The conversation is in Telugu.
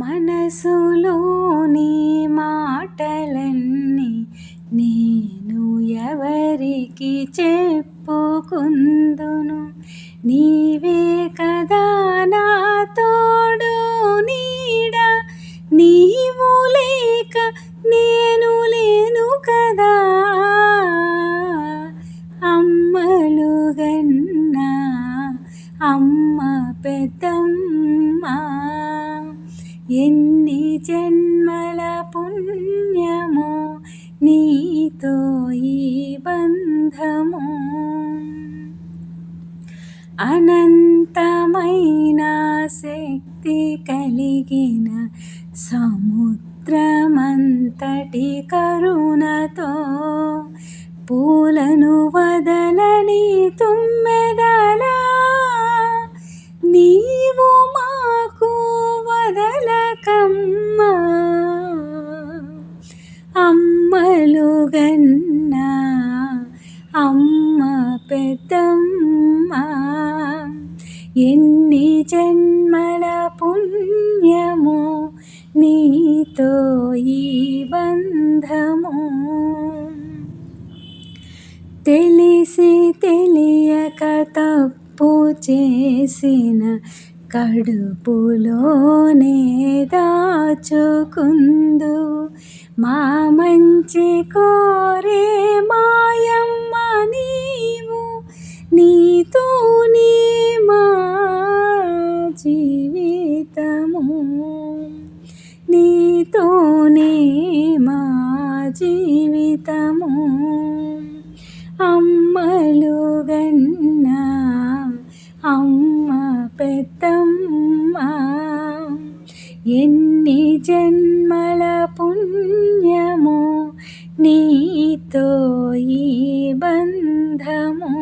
మనసులోని మాటలన్నీ నేను ఎవరికి చెప్పుకుందును. నీవే కదా నా తోడు నీడ, నీవు లేక నేను లేను కదా. అమ్మలు గన్నా అమ్మ పెద్దమ్మ, ఎన్ని జన్మల పుణ్యమో నీతో ఈ బంధము. అనంతమైన శక్తి కలిగిన సముద్రమంతటి కరుణతో పూలను వదలని తుమ్మెదలా నీవు మాకు వదలకమ్మా. అమ్మలు గన్నా అమ్మ పెద్దమ్మ, ఎన్ని జన్మల పుణ్యమో నీతో ఈ బంధము. తెలిసి తెలియక తప్పు చేసిన కడుపులోనే దాచుకుందు. మా మంచి కోరే మాయమ్మ నీవు, నీతోనే మా జీవితము, నీతోనే మా జీవితము. అమ్మలు గన్నా అమ్మ పెద్దమ్మ, ఎన్ని జన్మల పుణ్యమో నీతో ఈ బంధము.